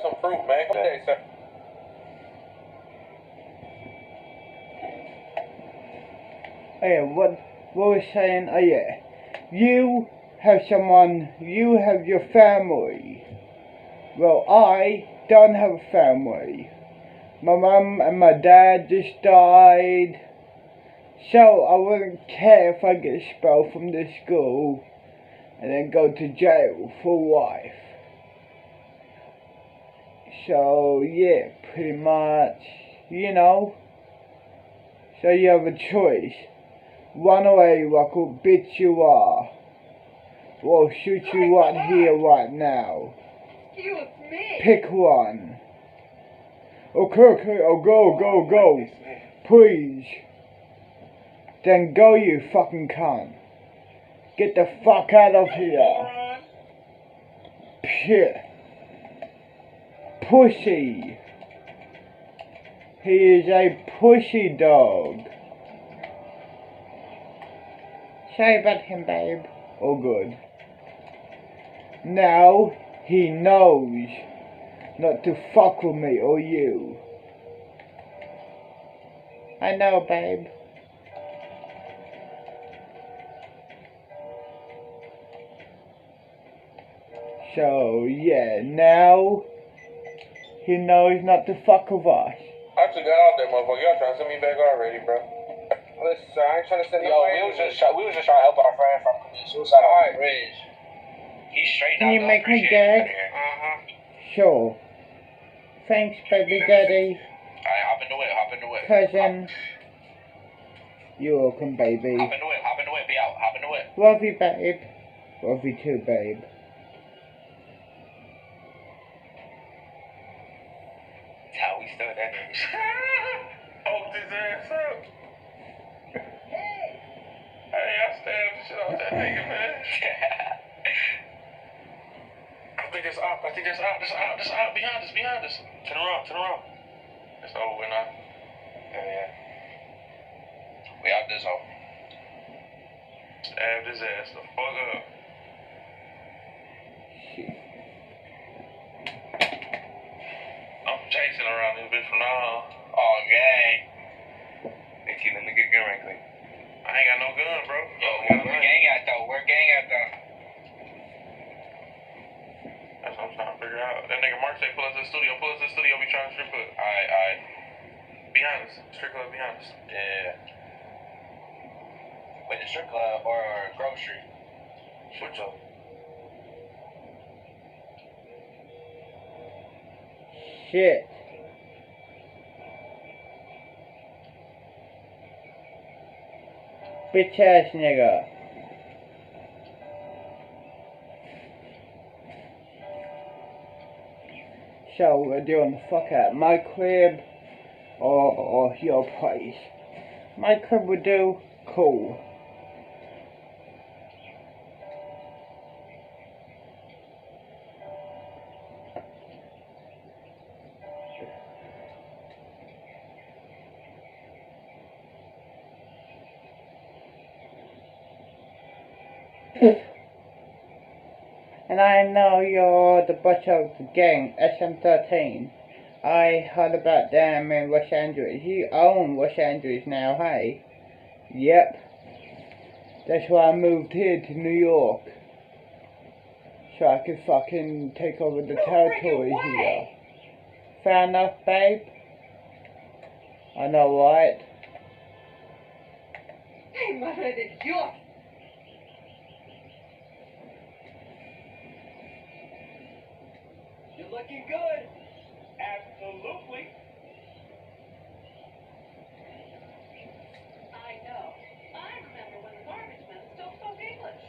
some fruit, man. Good day, sir. Yeah, what we're saying, oh yeah, you have someone, you have your family. Well, I don't have a family. My mum and my dad just died, so I wouldn't care if I get expelled from this school and then go to jail for life. So yeah, pretty much, you know, so you have a choice. Run away like a bitch you are, or shoot you right here, right now. Excuse me. Pick one. Okay, oh go. Please. Then go, you fucking cunt. Get the fuck out of here. Shit. Pussy. He is a pussy dog. Sorry about him, babe. Oh, good. Now he knows not to fuck with me or you. I know, babe. So, yeah, now he knows not to fuck with us. I actually got out there, motherfucker. Y'all trying to send me back already, bro. Listen, sir, I ain't trying to send nobody. We was just trying to help our friend from the suicide on the bridge. He's straight now. Can you make me gag? Sure. Thanks, baby daddy. Alright, hop in the whip. Cousin. You're welcome, baby. Hop in the whip, be out. Hop in the whip. Love you, babe. Love you too, babe. That's how we stood that nigga. Oaked his ass up. Hey, I stabbed the shit out that nigga, man. I think that's out. Behind us. Turn around. It's over now. Yeah. We out this hole. Stabbed his ass the fuck up. I'm chasing around this bitch from now on. Oh, gang. They see the nigga gun right quick. I ain't got no gun, bro. Where gang at though? That's what I'm trying to figure out. That nigga Mark say pull us to the studio. We trying to strip club. Alright. Behind us. Strip club behind us. Yeah. Wait, the strip club or grocery? Which one? Shit. Bitch ass nigga. So we're doing the fuck at my crib or your place. My crib would do. Cool. And I know you're the butt of the gang, SM13. I heard about them in Los Angeles. You own Los Angeles now, hey? Yep. That's why I moved here to New York. So I could fucking take over the territory here. Fair enough, babe? I know, right? Hey, madre de Dios. You're looking good. Absolutely. I know. I remember when the garbage men still spoke English.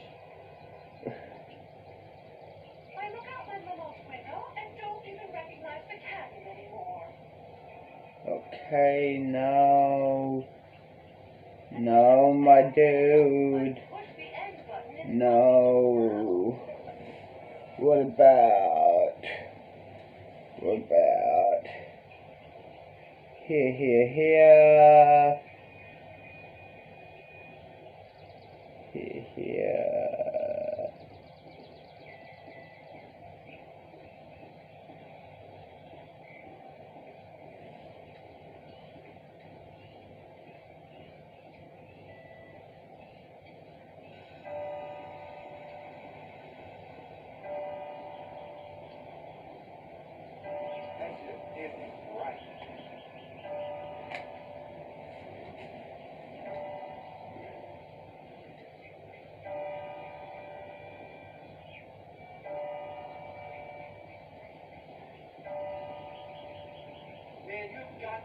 I look out my little window and don't even recognize the cabin anymore. Okay, no. No, my dude. Push the end button. No. What about? Here. Here.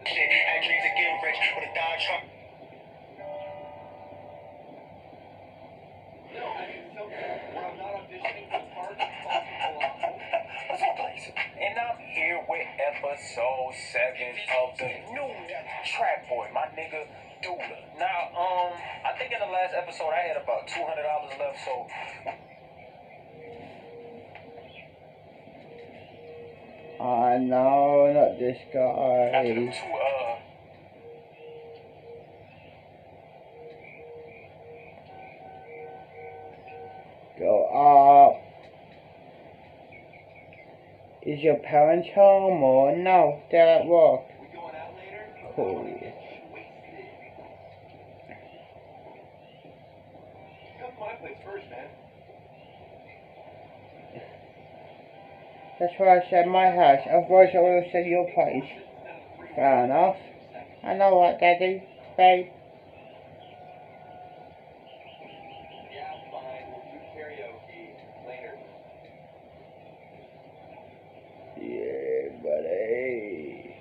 Shit, had dreams of getting rich with a Dodge truck. And I'm here with episode 7 of the new Trap Boy, my nigga Dula. Now, I think in the last episode I had about $200 left, so no, not this after guy. them two, Go up. Is your parents home or no? They're at work. Cool. Come to my place first, man. That's why I said my house. Otherwise I would have said your place. Fair enough. I know what, Daddy. Babe. Yeah, fine. We'll do karaoke later. Yeah, buddy.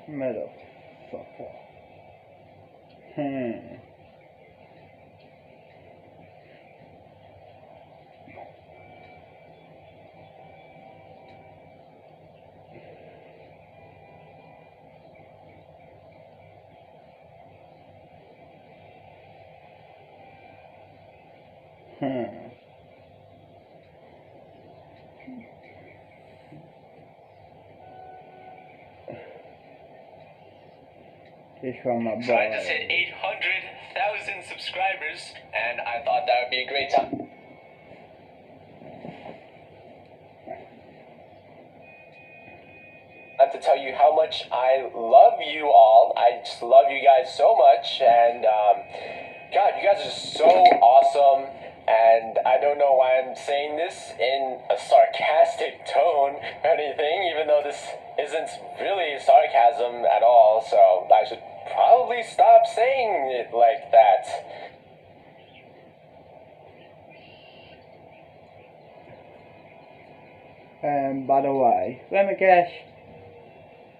Motherfucker. This one, my boy. so I just hit 800,000 subscribers, and I thought that would be a great time. Not to tell you how much I love you all. I just love you guys so much, and God, you guys are so awesome. And I don't know why I'm saying this in a sarcastic tone or anything, even though this isn't really sarcasm at all. So I should probably stop saying it like that. By the way, let me guess.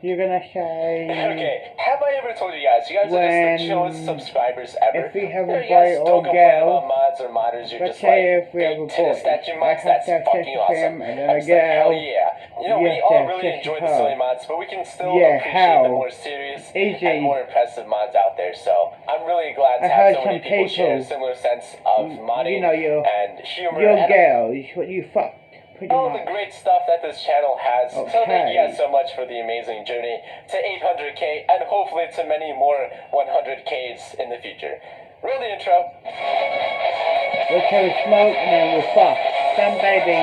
You're gonna say... Okay, have I ever told you guys? You guys are just the chillest subscribers ever. If we have You a know, you guys boy don't or complain girl, about mods or modders. You're let's just like, say if we have big a tennis boy, statue I mods, have that's to have fucking sex with awesome. him, and then I'm a just like, hell girl, yeah. You know, you we have to all have really sex enjoy with the her. silly mods, but we can still Yeah, appreciate how? the more serious Easy. and more impressive mods out there. So I'm really glad to I have heard so many some people share a people, similar sense of modding you know, your and humor. Your and girl is what you fucked, pretty all much. the great stuff that this channel has. So thank Okay. you guys so much for the amazing journey to 800K and hopefully to many more 100Ks in the future. Roll the intro. Let's have a smoke and then we'll fuck. Done, baby.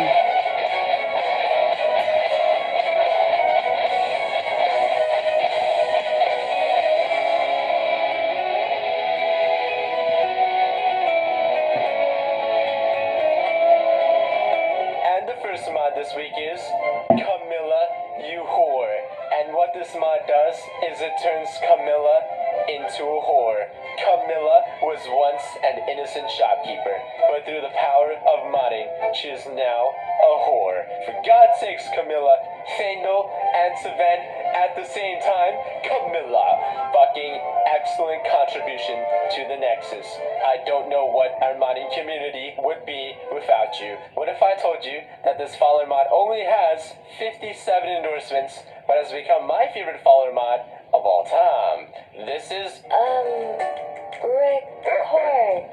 And the first mod this week is Camilla, You Whore. And what this mod does is it turns Camilla into a whore. Camilla was once an innocent shopkeeper, but through the power of modding, she is now a whore. For God's sakes, Camilla, Fandel and Savan at the same time, Camilla. Fucking excellent contribution to the Nexus. I don't know what our modding community would be without you. What if I told you that this follower mod only has 57 endorsements, but has become my favorite follower mod of all time? This is,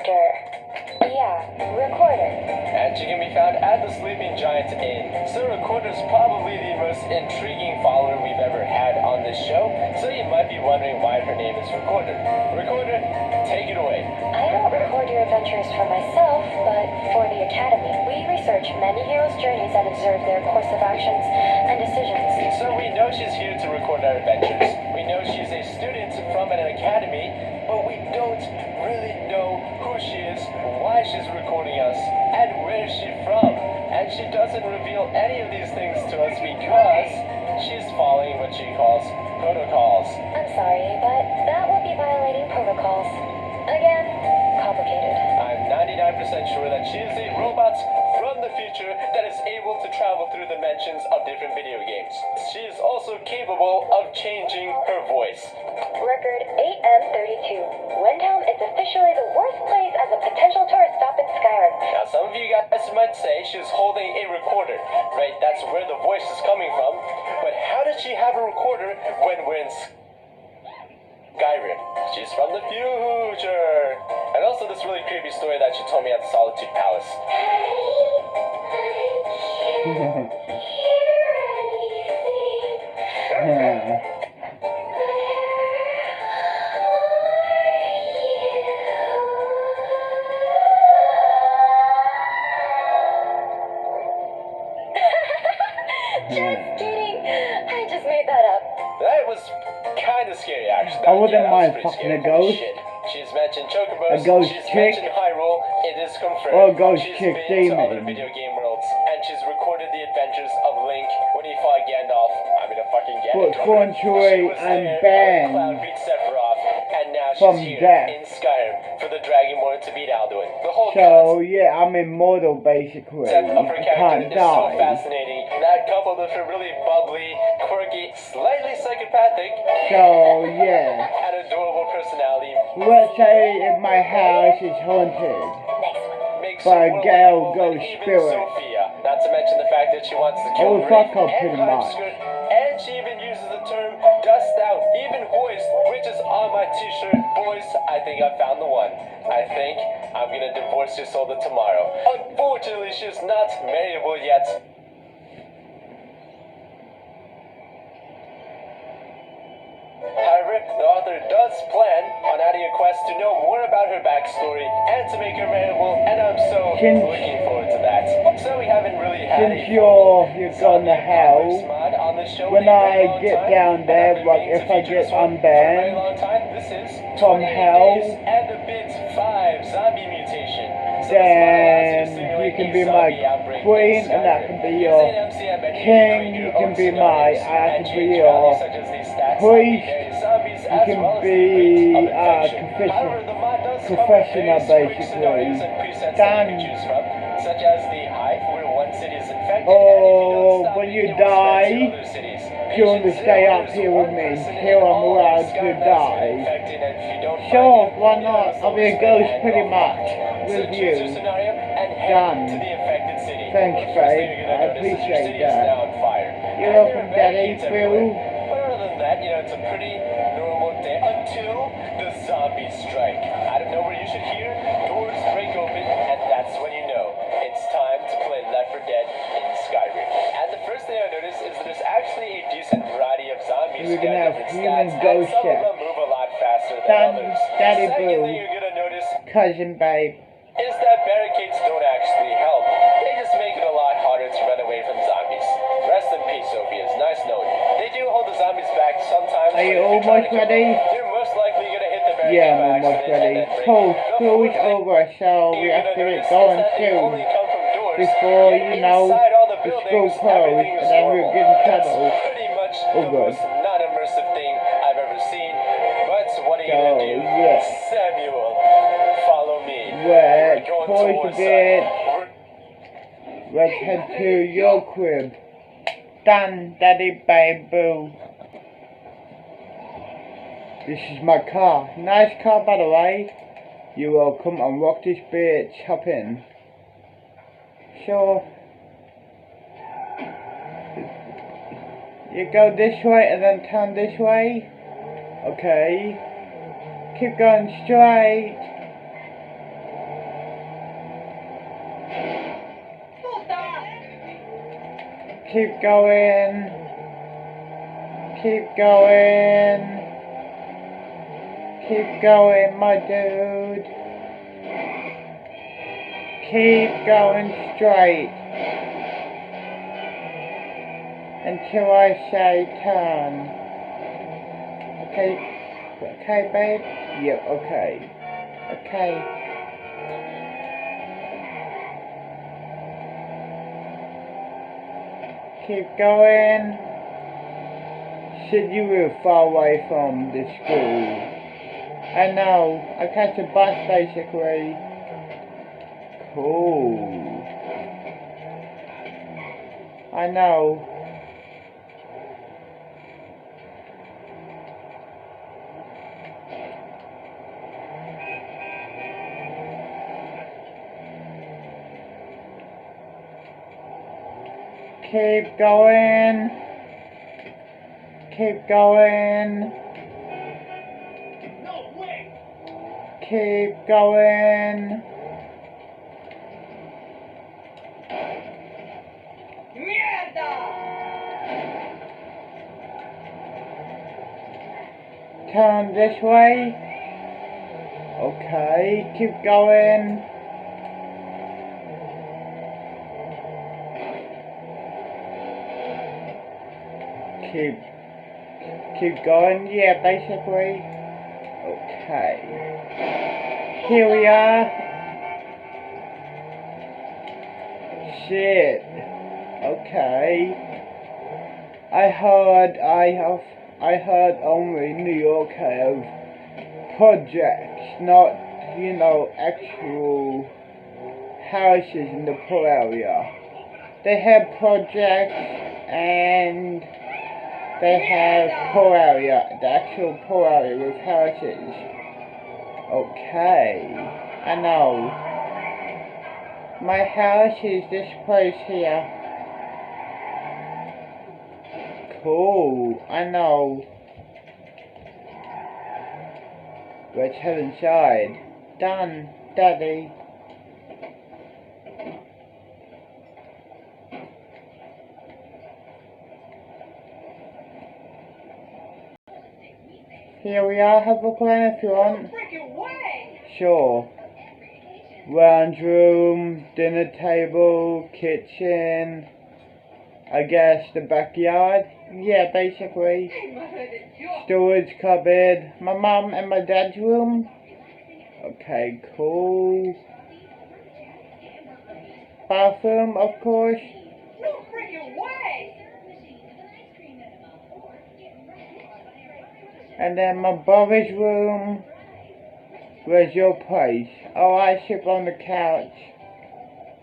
Chapter. Yeah, Recorder. And she can be found at the Sleeping Giant Inn. So Recorder's probably the most intriguing follower we've ever had on this show, so you might be wondering why her name is Recorder. Recorder, take it away. I don't record your adventures for myself, but for the Academy. We research many heroes' journeys and observe their course of actions and decisions. So we know she's here to record our adventures. We know she's a student from an academy, but we don't really know who she is, why she's recording us, and where is she from. And she doesn't reveal any of these things to us because she's following what she calls protocols. I'm sorry, but that will be violating protocols. Again, complicated. I'm 99% sure that she is a robot from the future that is able to travel through dimensions of different video games. She is also capable of changing her voice. Record 8M32. Windhelm is officially the worst place as a potential tourist stop in Skyrim. Now, some of you guys might say she's holding a recorder, right? That's where the voice is coming from. But how did she have a recorder when we're in Skyrim? She's from the future. And also this really creepy story that she told me at the Solitude Palace. Just kidding. I just made that up. That was kind of scary, actually. I wouldn't that was mind pretty fucking scary. a ghost. Shit. She's mentioned Chocobos. A ghost she's chick. mentioned Hyrule. It is confirmed. Or a ghost she's chick been to other demon. video game worlds, and she's recorded the adventures of Link when he fought Gandalf. I mean, a fucking Gandalf. But Controy and Ben Cloud beat Sephiroth, and now from she's here death. in Skyrim for the Dragonborn to beat Alduin. The whole So yeah, I'm immortal basically. concept of her I character can't is so die. fascinating. That coupled with her really bubbly, quirky, slightly psychopathic, So yeah. and adorable personality Let's say if my house is haunted. Next one. makes By her a Gale relatable, ghost and even spirit. Sophia. Not to mention the fact that she wants to kill Oh, fuck Wraith her, and pretty much. Heimskr, and she even uses the term dust out, even hoist, which is on my t-shirt. Boys, I think I found the one. I think I'm gonna divorce your soul tomorrow. Unfortunately, she's not marriable yet. However, the author does plan on adding a quest to know more about her backstory and to make her marriable, and I'm so looking forward to that. So we haven't really had Since you're gonna hell, mod on this show when in a very I long get time, down and there, I've been like meaning if to I feature get this one for a very unbanned long time. This is from 28 hell, days and a bit 5 zombie mutation. So this mod allows you to then simulate you can a be my zombie outbreak in queen, and I Skyrim. can be Using your an MCM engine, you king, create you your can own be scenarios I and can be change your values such as the stats of the priest, various zombies you as can well as the be rate of infection. confession, However, the mod does come with professional very strict scenarios basically. and presets that Then, you can choose from, such as the hive where one city is infected, or and if you don't stop when it, you it will spread die, to other cities. if you want to stay up here with me until I'm allowed to die. Sure, why not? I'll be a ghost pretty much with you. Done. Thanks, babe. I appreciate that. You're welcome, Daddy. Phil. But other than that, it's a pretty normal day until the zombies strike. Out of nowhere, you should hear doors break open, and that's when you know it's time to play Left 4 Dead in Skyrim. And the first thing I noticed is that there's actually a decent variety of zombies. We're who gonna have have different human stats, and ghost some of check. them move a lot faster than Done. others. Daddy The second boo. thing you're gonna notice Cousin, babe. is that barricades don't actually help. They just make it a lot harder to run away from zombies. Rest in peace, Sophia. It's nice knowing you. They do hold the zombies back sometimes. Are you but if you're trying almost to kill ready? them, you're most likely gonna hit the barricade Yeah, by I'm almost accident ready. and then break Cool, it. The school fourth is thing over, so we you're have gonna to get notice going is that they soon. only come from doors, Before, yet you know, inside all the the school buildings, closed, everything is and then we're normal. getting That's settled. pretty much Oh, the good. most non-immersive thing I've ever seen. But what are you So, gonna do? yeah. Samuel, follow me. Let's We're going pause a towards bit. We're Let's head to your crib. Done, Daddy, babe, boo. This is my car. Nice car, by the way. You're welcome. Unlock this bitch. Hop in. Sure. You go this way and then turn this way. Okay. Keep going straight. Keep going. Keep going. Keep going, my dude. Keep going straight until I say turn. Okay, okay, babe? Yep, okay. Okay. Keep going. Said you were far away from the school. I know. I catch a bus basically. Cool. I know. Keep going. Keep going. No way! Keep going. Turn this way. Okay, keep going. Keep going, yeah, basically. Okay. Here we are. Shit. Okay. I heard only New York have projects, not, you know, actual houses in the poor area. They have projects and they have poor area, the actual poor area with houses. Okay, I know. My house is this place here. Cool, I know. Let's head inside. Done, Daddy. Here we are, have a plan if you want. Sure. Lounge room, dinner table, kitchen, I guess the backyard. Yeah, basically. Storage cupboard, my mum and my dad's room. Okay, cool. Bathroom, of course. And then my brother's room. Where's your place? Oh, I sleep on the couch.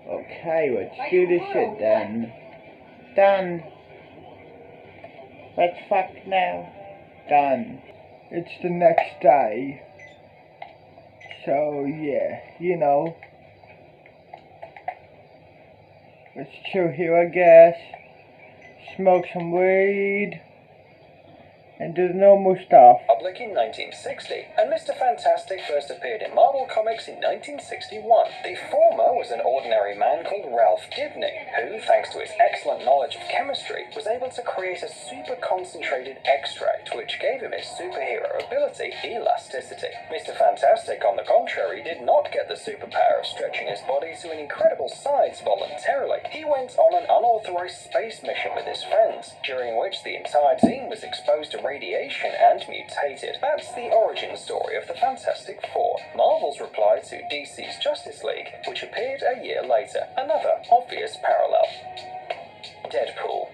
Okay, let's do this shit then. Done. Let's fuck now. Done. It's the next day. So, yeah, you know. Let's chill here, I guess. Smoke some weed. And do the normal stuff. Public in 1960, and Mr. Fantastic first appeared in Marvel Comics in 1961. The former was an ordinary man called Ralph Dibny, who, thanks to his excellent knowledge of chemistry, was able to create a super concentrated extract which gave him his superhero ability, elasticity. Mr. Fantastic, on the contrary, did not get the superpower of stretching his body to an incredible size voluntarily. He went on an unauthorized space mission with his friends, during which the entire team was exposed to radiation and mutated. That's the origin story of the Fantastic Four. Marvel's reply to DC's Justice League, which appeared a year later. Another obvious parallel. Deadpool.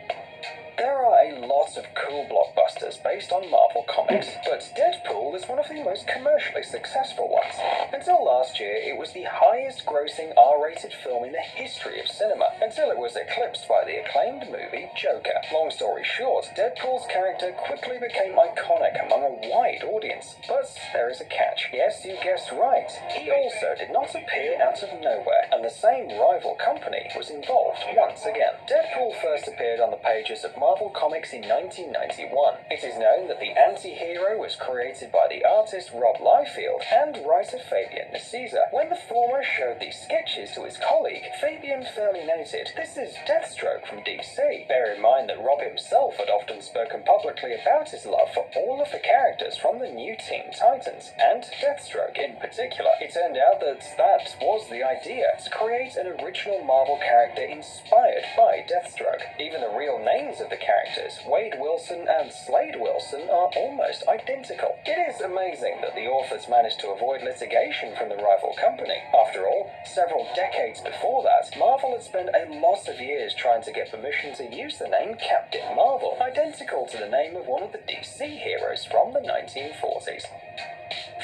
There are a lot of cool blockbusters based on Marvel Comics, but Deadpool is one of the most commercially successful ones. Until last year, it was the highest grossing R-rated film in the history of cinema, until it was eclipsed by the acclaimed movie Joker. Long story short, Deadpool's character quickly became iconic among a wide audience. But there is a catch. Yes, you guessed right. He also did not appear out of nowhere, and the same rival company was involved once again. Deadpool first appeared on the pages of Marvel Marvel Comics in 1991. It is known that the anti-hero was created by the artist Rob Liefeld and writer Fabian Nicieza. When the former showed these sketches to his colleague, Fabian fairly noted, "This is Deathstroke from DC." Bear in mind that Rob himself had often spoken publicly about his love for all of the characters from the new Teen Titans, and Deathstroke in particular. It turned out that was the idea, to create an original Marvel character inspired by Deathstroke. Even the real names of the characters, Wade Wilson and Slade Wilson, are almost identical. It is amazing that the authors managed to avoid litigation from the rival company. After all, several decades before that, Marvel had spent a lot of years trying to get permission to use the name Captain Marvel, identical to the name of one of the DC heroes from the 1940s.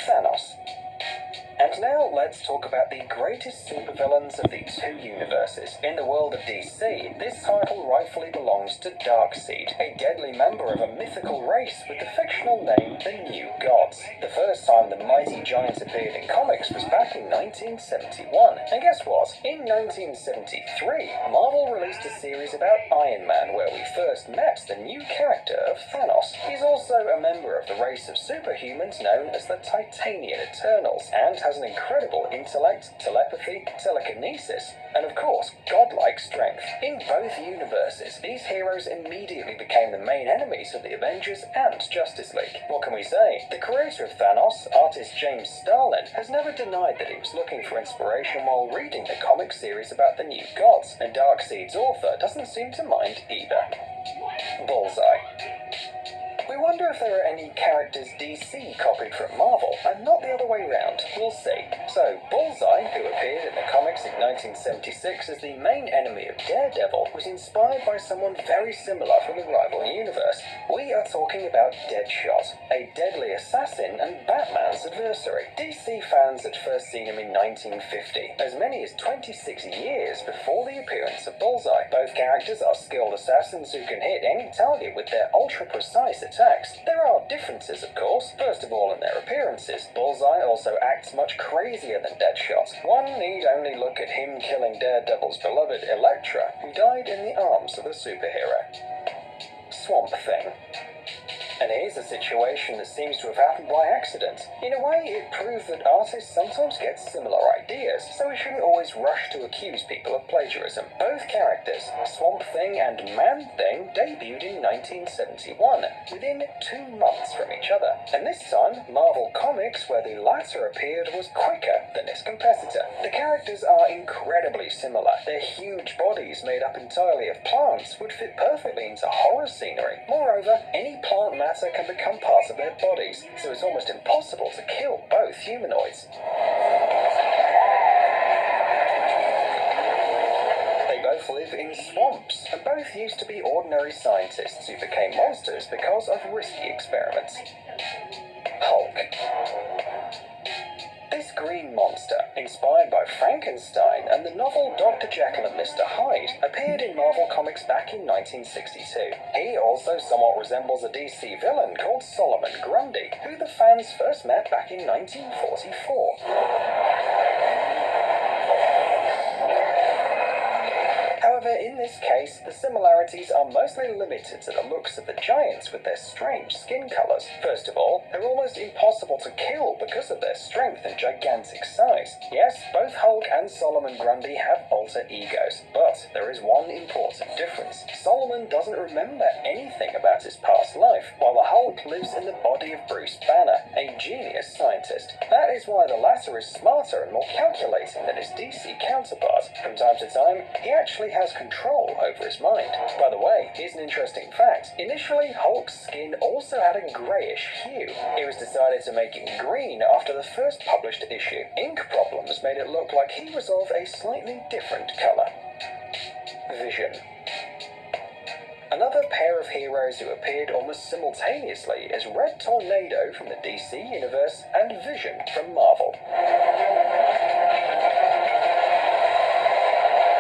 Thanos. And now let's talk about the greatest supervillains of the two universes. In the world of DC, this title rightfully belongs to Darkseid, a deadly member of a mythical race with the fictional name the New Gods. The first time the mighty giant appeared in comics was back in 1971. And guess what? In 1973, Marvel released a series about Iron Man where we first met the new character of Thanos. He's also a member of the race of superhumans known as the Titanian Eternals, and has an incredible intellect, telepathy, telekinesis, and of course, godlike strength. In both universes, these heroes immediately became the main enemies of the Avengers and Justice League. What can we say? The creator of Thanos, artist James Starlin, has never denied that he was looking for inspiration while reading the comic series about the New Gods, and Darkseid's author doesn't seem to mind either. Bullseye. We wonder if there are any characters DC copied from Marvel, and not the other way round. We'll see. So, Bullseye, who appeared in the comics in 1976 as the main enemy of Daredevil, was inspired by someone very similar from the rival universe. We are talking about Deadshot, a deadly assassin and Batman's adversary. DC fans had first seen him in 1950, as many as 26 years before the appearance of Bullseye. Both characters are skilled assassins who can hit any target with their ultra-precise attacks. There are differences, of course. First of all, in their appearances. Bullseye also acts much crazier than Deadshot. One need only look at him killing Daredevil's beloved Elektra, who died in the arms of a superhero. Swamp Thing. And here's a situation that seems to have happened by accident. In a way, it proves that artists sometimes get similar ideas, so we shouldn't always rush to accuse people of plagiarism. Both characters, Swamp Thing and Man-Thing, debuted in 1971, within 2 months from each other. And this time, Marvel Comics, where the latter appeared, was quicker than its competitor. The characters are incredibly similar. Their huge bodies, made up entirely of plants, would fit perfectly into horror scenery. Moreover, any plant matter can become part of their bodies, so it's almost impossible to kill both humanoids. They both live in swamps, and both used to be ordinary scientists who became monsters because of risky experiments. Hulk. This green monster, inspired by Frankenstein and the novel Dr. Jekyll and Mr. Hyde, appeared in Marvel Comics back in 1962. He also somewhat resembles a DC villain called Solomon Grundy, who the fans first met back in 1944. However, in this case, the similarities are mostly limited to the looks of the giants with their strange skin colours. First of all, they're almost impossible to kill because of their strength and gigantic size. Yes, both Hulk and Solomon Grundy have alter egos, but there is one important difference. Solomon doesn't remember anything about his past life, while the Hulk lives in the body of Bruce Banner, a genius scientist. That is why the latter is smarter and more calculating than his DC counterpart. From time to time, he actually has control over his mind. By the way, here's an interesting fact. Initially, Hulk's skin also had a greyish hue. It was decided to make it green after the first published issue. Ink problems made it look like he was of a slightly different colour. Vision. Another pair of heroes who appeared almost simultaneously is Red Tornado from the DC Universe and Vision from Marvel.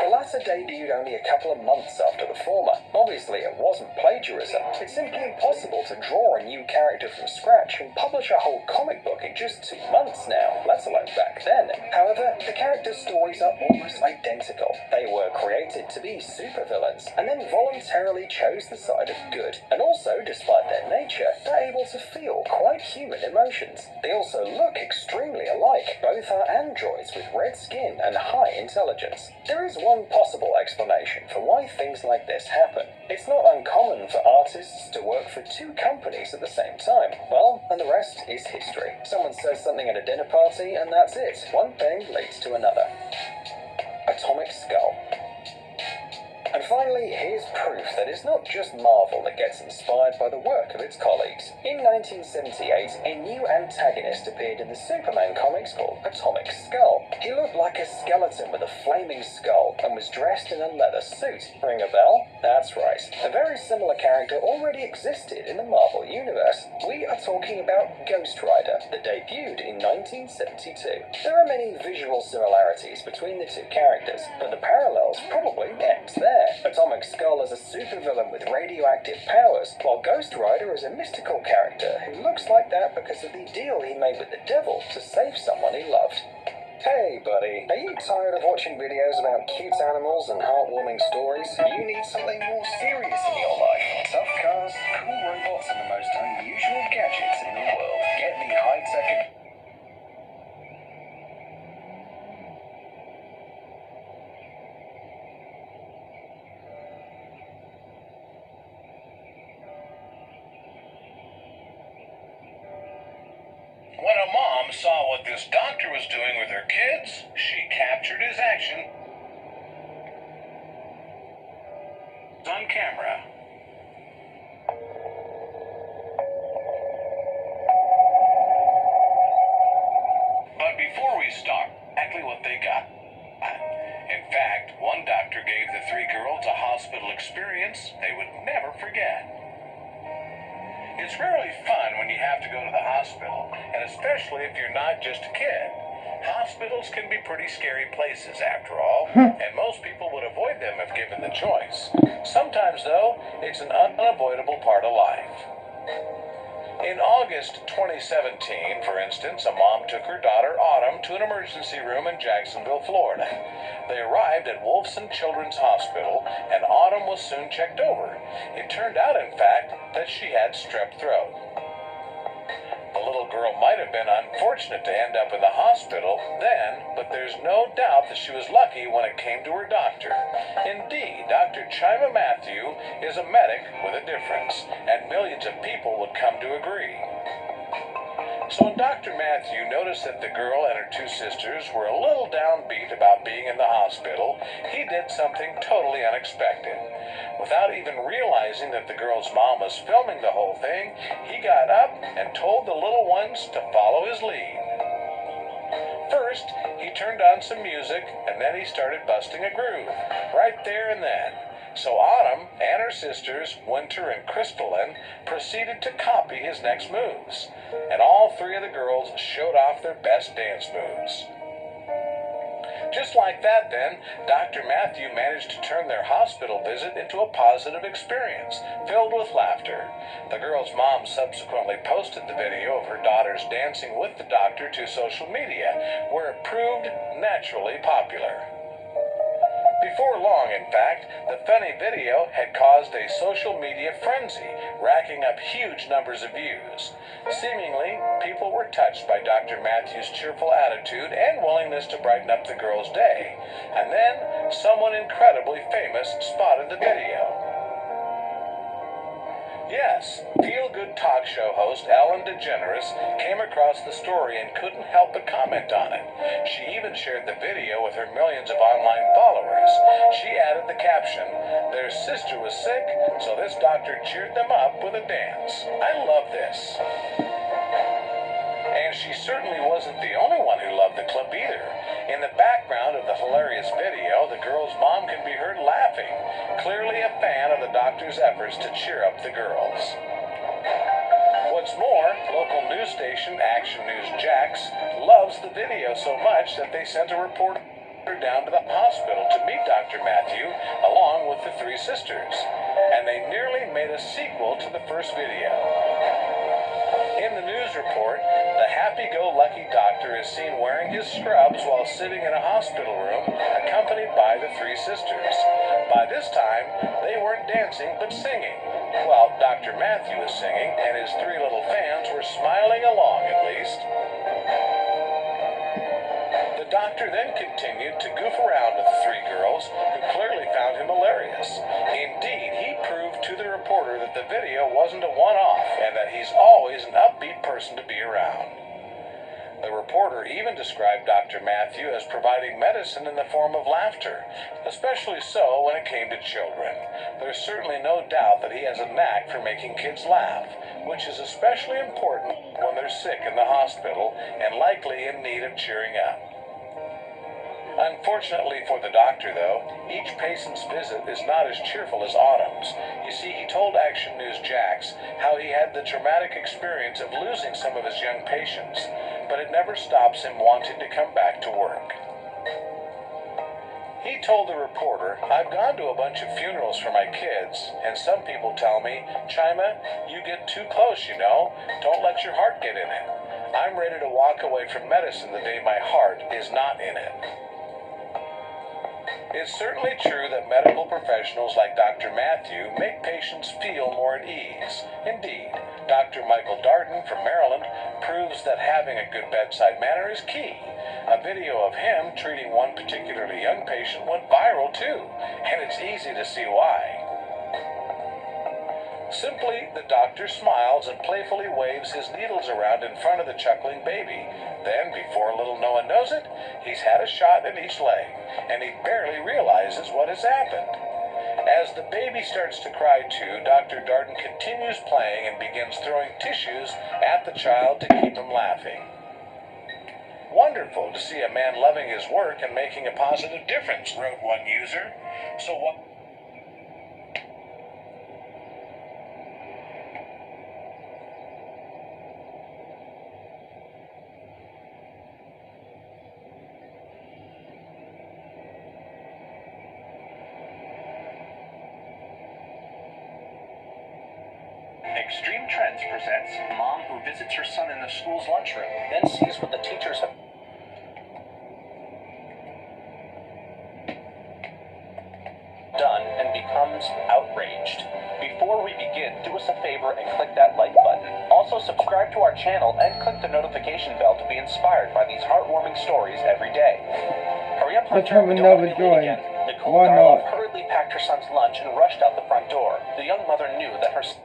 The latter debuted only a couple of months after the former. Obviously, it wasn't plagiarism. It's simply impossible to draw a new character from scratch and publish a whole comic book talking just 2 months now, let alone back then. However, the characters' stories are almost identical. They were created to be supervillains, and then voluntarily chose the side of good. And also, despite their nature, they're able to feel quite human emotions. They also look extremely alike. Both are androids with red skin and high intelligence. There is one possible explanation for why things like this happen. It's not uncommon for artists to work for 2 companies at the same time. Well, and the rest is history. Someone says something at a dinner party, and that's it. One thing leads to another. Atomic Skull. And finally, here's proof that it's not just Marvel that gets inspired by the work of its colleagues. In 1978, a new antagonist appeared in the Superman comics called Atomic Skull. He looked like a skeleton with a flaming skull and was dressed in a leather suit. Ring a bell? That's right. A very similar character already existed in the Marvel Universe. We are talking about Ghost Rider, that debuted in 1972. There are many visual similarities between the 2 characters, but the parallels probably end there. Atomic Skull is a supervillain with radioactive powers, while Ghost Rider is a mystical character who looks like that because of the deal he made with the devil to save someone he loved. Hey buddy, are you tired of watching videos about cute animals and heartwarming stories? You need something more serious in your life. Tough cars, cool robots, and the most unusual gadgets in the world. Get the high-tech... When a mom saw what this doctor was doing with her kids, she captured his action on camera. But before we start, exactly what they got. In fact, one doctor gave the 3 girls a hospital experience they would never forget. It's rarely fun when you have to go to the hospital, and especially if you're not just a kid. Hospitals can be pretty scary places, after all, and most people would avoid them if given the choice. Sometimes, though, it's an unavoidable part of life. In August 2017, for instance, a mom took her daughter Autumn to an emergency room in Jacksonville, Florida. They arrived at Wolfson Children's Hospital, and Autumn was soon checked over. It turned out, in fact, that she had strep throat. The little girl might have been unfortunate to end up in the hospital then, but there's no doubt that she was lucky when it came to her doctor. Indeed, Dr. Chima Matthew is a medic with a difference, and millions of people would come to agree. So when Dr. Matthew noticed that the girl and her 2 sisters were a little downbeat about being in the hospital, he did something totally unexpected. Without even realizing that the girl's mom was filming the whole thing, he got up and told the little ones to follow his lead. First, he turned on some music, and then he started busting a groove, right there and then. So Autumn and her sisters, Winter and Crystalline, proceeded to copy his next moves, and all 3 of the girls showed off their best dance moves. Just like that, then, Dr. Matthew managed to turn their hospital visit into a positive experience, filled with laughter. The girl's mom subsequently posted the video of her daughters dancing with the doctor to social media, where it proved naturally popular. Before long, in fact, the funny video had caused a social media frenzy, racking up huge numbers of views. Seemingly, people were touched by Dr. Matthew's cheerful attitude and willingness to brighten up the girls' day. And then, someone incredibly famous spotted the video. Yes, feel-good talk show host Ellen DeGeneres came across the story and couldn't help but comment on it. She even shared the video with her millions of online followers. She added the caption, "Their sister was sick, so this doctor cheered them up with a dance." I love this. And she certainly wasn't the only one who loved the clip either. In the background of the hilarious video, the girl's mom can be heard laughing, clearly a fan of the doctor's efforts to cheer up the girls. What's more, local news station Action News Jax loves the video so much that they sent a reporter down to the hospital to meet Dr. Matthew along with the 3 sisters, and they nearly made a sequel to the first video. In the news report, the happy-go-lucky doctor is seen wearing his scrubs while sitting in a hospital room, accompanied by the three sisters. By this time, they weren't dancing but singing. Well, Dr. Matthew was singing, and his three little fans were smiling along at least. The doctor then continued to goof around with the three girls, who clearly found him hilarious. Indeed, he proved to the reporter that the video wasn't a one-off, and that he's always an upbeat person to be around. The reporter even described Dr. Matthew as providing medicine in the form of laughter, especially so when it came to children. There's certainly no doubt that he has a knack for making kids laugh, which is especially important when they're sick in the hospital and likely in need of cheering up. Unfortunately for the doctor, though, each patient's visit is not as cheerful as Autumn's. You see, he told Action News Jax how he had the traumatic experience of losing some of his young patients, but it never stops him wanting to come back to work. He told the reporter, "I've gone to a bunch of funerals for my kids, and some people tell me, Chima, you get too close, you know. Don't let your heart get in it. I'm ready to walk away from medicine the day my heart is not in it." It's certainly true that medical professionals like Dr. Matthew make patients feel more at ease. Indeed, Dr. Michael Darden from Maryland proves that having a good bedside manner is key. A video of him treating one particularly young patient went viral too, and it's easy to see why. Simply, the doctor smiles and playfully waves his needles around in front of the chuckling baby. Then, before little Noah knows it, he's had a shot in each leg, and he barely realizes what has happened. As the baby starts to cry too, Dr. Darden continues playing and begins throwing tissues at the child to keep him laughing. Wonderful to see a man loving his work and making a positive difference, wrote one user. So what? Extreme Trends presents a mom who visits her son in the school's lunchroom, then sees what the teachers have done and becomes outraged. Before we begin, do us a favor and click that like button. Also subscribe to our channel and click the notification bell to be inspired by these heartwarming stories every day. Hurry up, Let's Hunter, have we don't want another to be late joint. again. Nicole Why Darloff not? hurriedly packed her son's lunch and rushed out the front door. The young mother knew that her son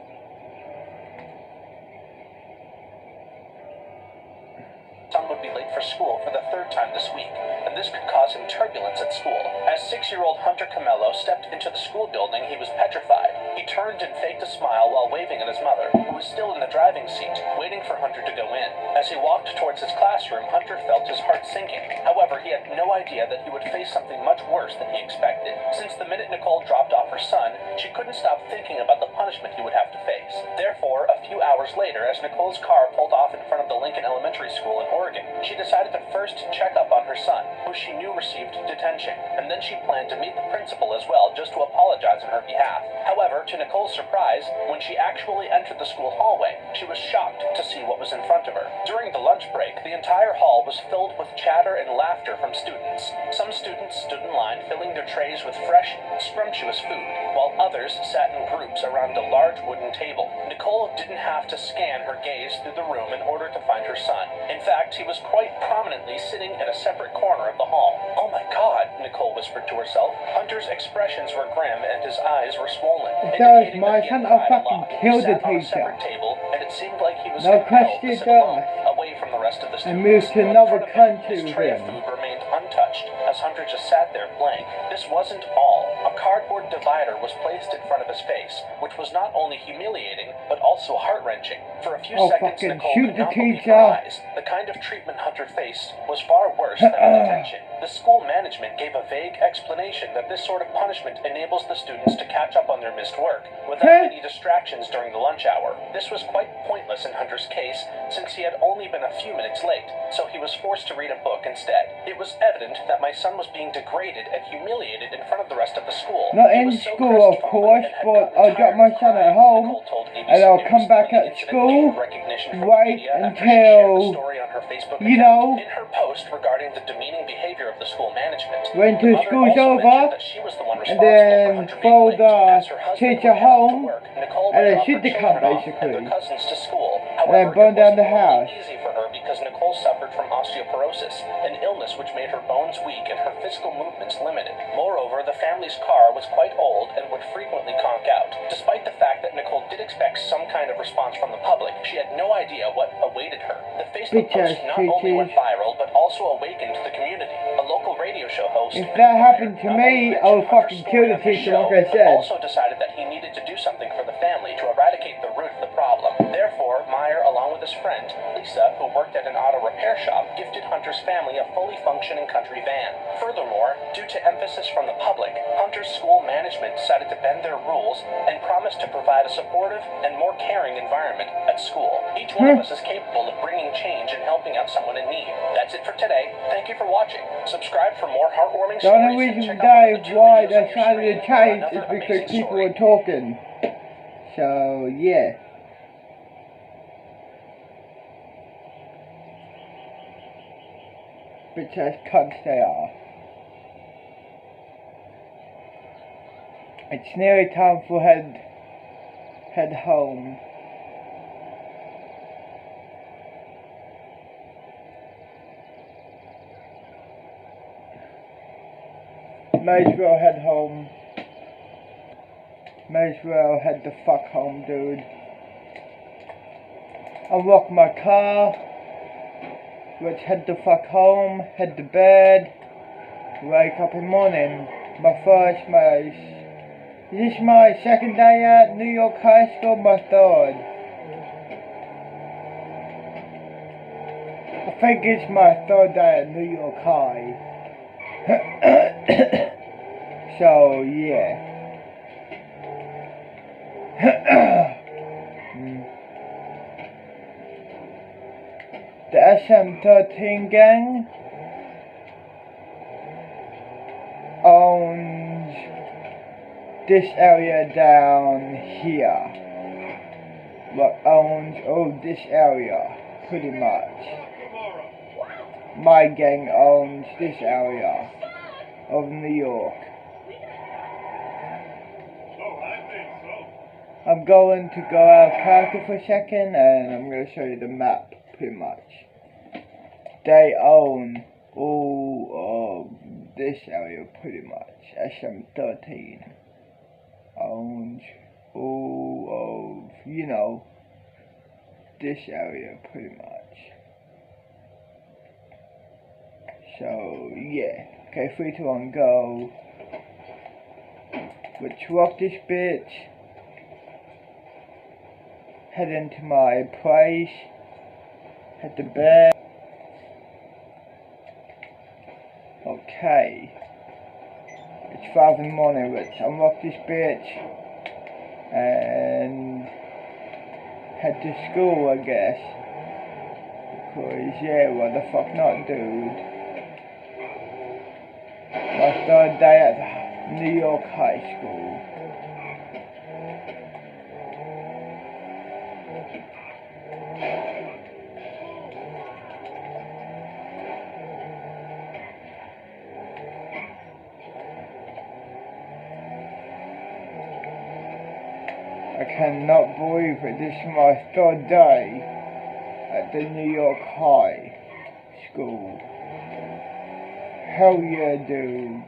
would be late for school for the third time this week, and this could cause him turbulence at school. As 6-year-old Hunter Camello stepped into the school building, he was petrified. He turned and faked a smile while waving at his mother, who was still in the driving seat, waiting for Hunter to go in. As he walked towards his classroom, Hunter felt his heart sinking. However, he had no idea that he would face something much worse than he expected. Since the minute Nicole dropped off her son, she couldn't stop thinking about the punishment he would have to face. Therefore, a few hours later, as Nicole's car pulled off in front of the Lincoln Elementary School in Oregon, she decided to first check up on her son, who she knew received detention, and then she planned to meet the principal as well, just to apologize on her behalf. However, to Nicole's surprise, when she actually entered the school hallway, she was shocked to see what was in front of her. During the lunch break, the entire hall was filled with chatter and laughter from students. Some students stood in line, filling their trays with fresh, scrumptious food, while others sat in groups around a large wooden table. Nicole didn't have to scan her gaze through the room in order to find her son. In fact, he was quite prominently sitting in a separate corner of the hall. "Oh my God," Nicole whispered to herself. Hunter's expressions were grim and his eyes were swollen, That was indicating my that he son. had I cried a fucking lot. He killed the sat on a teacher. separate table, and it seemed like he was No compelled to question, sit alone, God. away from the rest of the And students. moved to In another front of him, country his with tray of him. food remained untouched as Hunter just sat there blank. This wasn't all. A cardboard divider was placed in front of his face, which was not only humiliating, but also heart-wrenching. For a few Oh, seconds, fucking Nicole shoot could the not believe teacher. her eyes. The kind of treatment Hunter faced was far worse than detention. The school management gave a vague explanation that this sort of punishment enables the students to catch up on their missed work without any distractions during the lunch hour. This was quite pointless in Hunter's case, since he had only been a few minutes late, so he was forced to read a book instead. It was evident that my son was being degraded and humiliated in front of the rest of the school. Not in school, of course, but I'll drop my son at home, and I'll come back at school, wait until, you know, in her post regarding the demeaning behavior of the school management, when the school's over, and then follow the teacher home, and then shoot the cup, basically, and then burn down the house. Easy for her because Nicole suffered from osteoporosis, an illness which made her bones weak and her physical movements limited. Moreover, the family's car was quite old and would frequently conk out. Despite the fact that Nicole did expect some kind of response from the public, she had no idea what awaited her. The Facebook post not only went viral, but also awakened the community. A local radio show host, If that happened to me, I would fucking kill the teacher, like I said. also decided that he needed to do something for the family to eradicate the root of the problem. Therefore, Meyer, along with his friend, Lisa, who worked at an auto repair shop, gifted Hunter's family a fully functioning country van. Furthermore, due to emphasis from the public, Hunter's school management decided to bend their rules and promised to provide a supportive and more caring environment at school. Each one of us is capable of bringing change and helping out someone in need. That's it for today. Thank you for watching. Subscribe for more heartwarming The only stories and reason check out why one of the 2 videos they on your decided to screen for change is another because amazing people story. were talking. So, yeah. Bitch ass cunts they are. It's nearly time for head home. May as well head home. May as well head the fuck home, dude. Unlock my car. Let's head the fuck home. Head to bed. Wake up in the morning. Is this my second day at New York High School? My third. I think it's my third day at New York High. So, yeah. The SM13 gang owns this area down here. What owns all this area, pretty much. My gang owns this area of New York. I'm going to go out of character for a second, and I'm going to show you the map, pretty much. They own all of this area, pretty much. SM13 owns all of, you know, this area, pretty much. So, yeah. Okay, 3, 2, 1, go. Let's rock this bitch. Head into my place. Head to bed. Okay. It's 5 in the morning. Let's unlock this bitch. And head to school, I guess. Because, yeah, what the fuck not, dude? My third day at New York High School. I cannot believe it. This is my third day at the New York High School. Hell yeah, dude.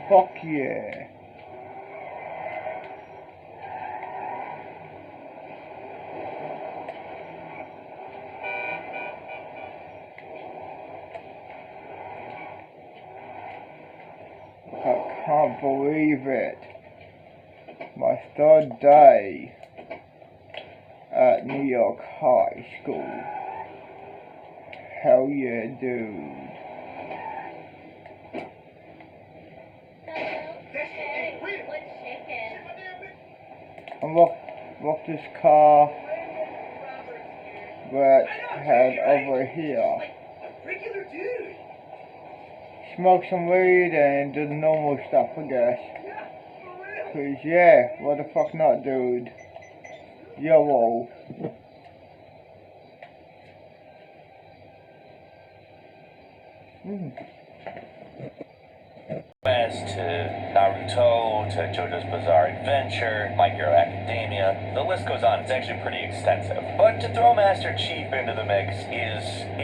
Fuck yeah. I can't believe it. My third day at New York High School. Hell yeah, dude. walk this car right head over here. Regular dude. Smoke some weed and do the normal stuff, I guess. Cause yeah, what the fuck not, dude? Yo. As to Naruto, to JoJo's Bizarre Adventure, My Hero Academia, the list goes on. It's actually pretty extensive. But to throw Master Chief into the mix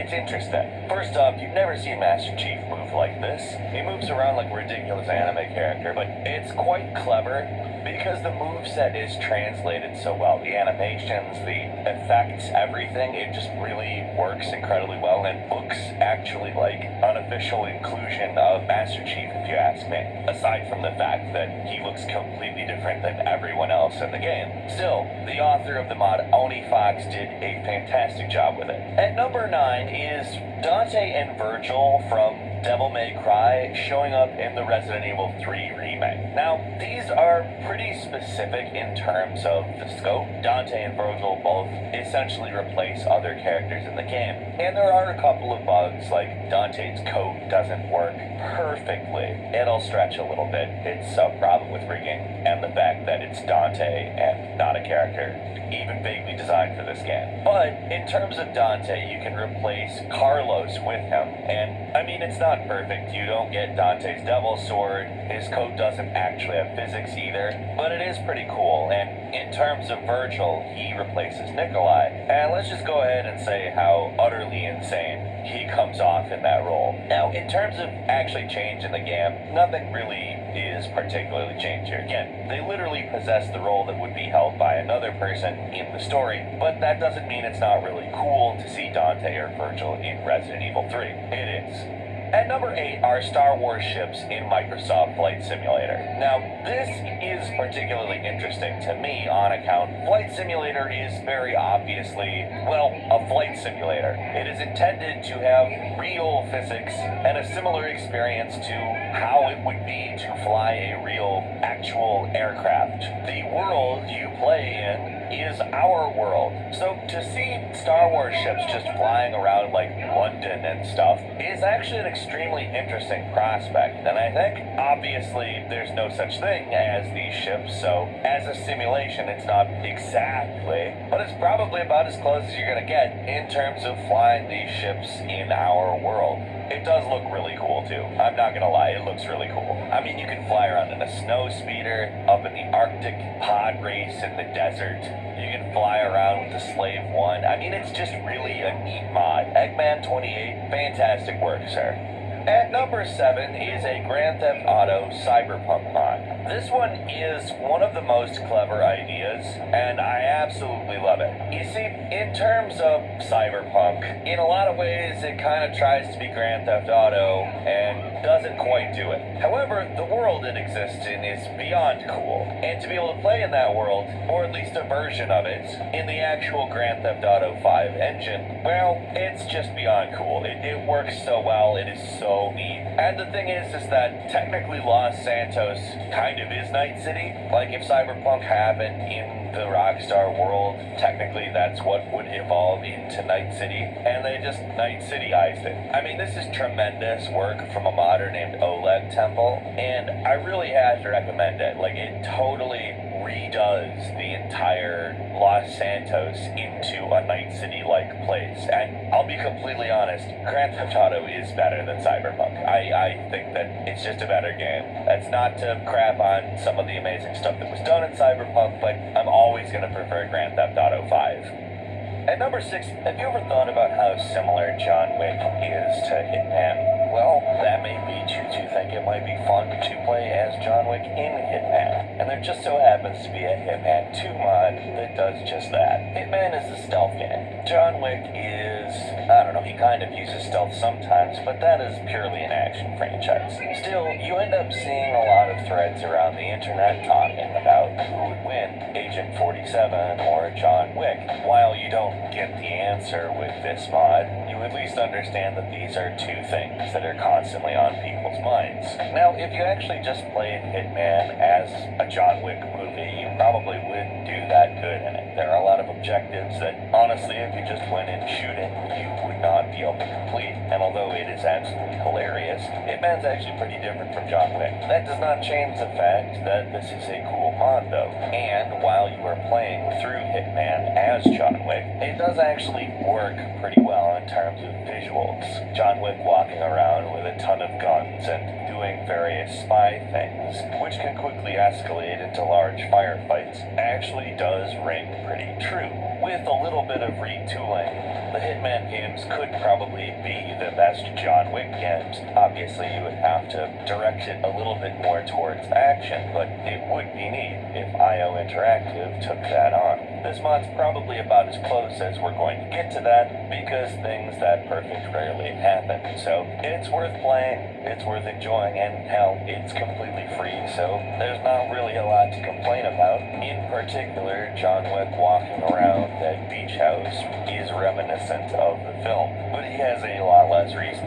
it's interesting. First off, you've never seen Master Chief move like this. He moves around like a ridiculous anime character, but it's quite clever because the moveset is translated so well. The animations, the effects, everything, it just really works incredibly well and looks actually like unofficial inclusion of Master Chief, if you ask me. Aside from the fact that he looks completely different than everyone else in the game. Still, the author of the mod, Oni Fox, did a fantastic job with it. At number 9 is Dante and Virgil from Devil May Cry showing up in the Resident Evil 3 remake. Now, these are pretty specific in terms of the scope. Dante and Virgil both essentially replace other characters in the game. And there are a couple of bugs, like Dante's coat doesn't work perfectly. It'll stretch a little bit. It's a problem with rigging, and the fact that it's Dante and not a character even vaguely designed for this game. But in terms of Dante, you can replace Carlos with him, and I mean, it's not perfect. You don't get Dante's Devil Sword. His coat doesn't actually have physics either, but it is pretty cool. And in terms of Virgil, he replaces Nikolai, and let's just go ahead and say how utterly insane he comes off in that role. Now, in terms of actually change in the game, nothing really is particularly changed here. Again, they literally possess the role that would be held by another person in the story, but that doesn't mean it's not really cool to see Dante or Virgil in Resident Evil 3. It is. At number 8 are Star Wars ships in Microsoft Flight Simulator. Now, this is particularly interesting to me on account Flight Simulator is very obviously, well, a flight simulator. It is intended to have real physics and a similar experience to how it would be to fly a real, actual aircraft. The world you play in is our world. So to see Star Wars ships just flying around like London and stuff is actually an extremely interesting prospect. And I think, obviously, there's no such thing as these ships, so as a simulation, it's not exactly, but it's probably about as close as you're gonna get in terms of flying these ships in our world. It does look really cool too. I'm not gonna lie, it looks really cool. I mean, you can fly around in a snow speeder, up in the Arctic, pod race in the desert. You can fly around with the Slave 1. I mean, it's just really a neat mod. Eggman 28, fantastic work, sir. At number 7 is a Grand Theft Auto Cyberpunk mod. This one is one of the most clever ideas, and I absolutely love it. You see, in terms of Cyberpunk, in a lot of ways it kind of tries to be Grand Theft Auto and doesn't quite do it. However, the world it exists in is beyond cool, and to be able to play in that world, or at least a version of it, in the actual Grand Theft Auto 5 engine, well, it's just beyond cool. It works so well, it is so neat. And the thing is that technically Los Santos kind of is Night City. Like if Cyberpunk happened in the Rockstar world, technically that's what would evolve into Night City, and they just Night Cityized it. I mean, this is tremendous work from a modder named Oleg Temple, and I really have to recommend it. Like, it totally redoes the entire Los Santos into a Night City-like place. And I'll be completely honest, Grand Theft Auto is better than Cyberpunk. I think that it's just a better game. That's not to crap on some of the amazing stuff that was done in Cyberpunk, but I'm always going to prefer Grand Theft Auto 5. At number 6, have you ever thought about how similar John Wick is to Hitman? Well, that may lead you to think it might be fun to play as John Wick in Hitman. And there just so happens to be a Hitman 2 mod that does just that. Hitman is a stealth game. John Wick is, I don't know, he kind of uses stealth sometimes, but that is purely an action franchise. Still, you end up seeing a lot of threads around the internet talking about who would win. Agent 47 or John Wick. While you don't get the answer with this mod, you at least understand that these are two things that are constantly on people's minds. Now, if you actually just played Hitman as a John Wick movie, you probably wouldn't do that good in it. There are a lot of objectives that, honestly, if you just went in shooting, you would not be able to complete. And although it is absolutely hilarious, Hitman's actually pretty different from John Wick. That does not change the fact that this is a cool mod, though. And while you are playing through Hitman as John Wick, it does actually work pretty well in terms of visuals. John Wick walking around with a ton of guns and doing various spy things, which can quickly escalate into large firefights, actually does ring pretty true. With a little bit of retooling, the Hitman games could probably be the best John Wick games. Obviously, you would have to direct it a little bit more towards action, but it would be neat if IO Interactive took that on. This mod's probably about as close as we're going to get to that, because things that perfect rarely happen. So, it's worth playing, it's worth enjoying, and hell, it's completely free, so there's not really a lot to complain about. In particular, John Wick walking around that beach house is reminiscent of the film, but he has a lot less reason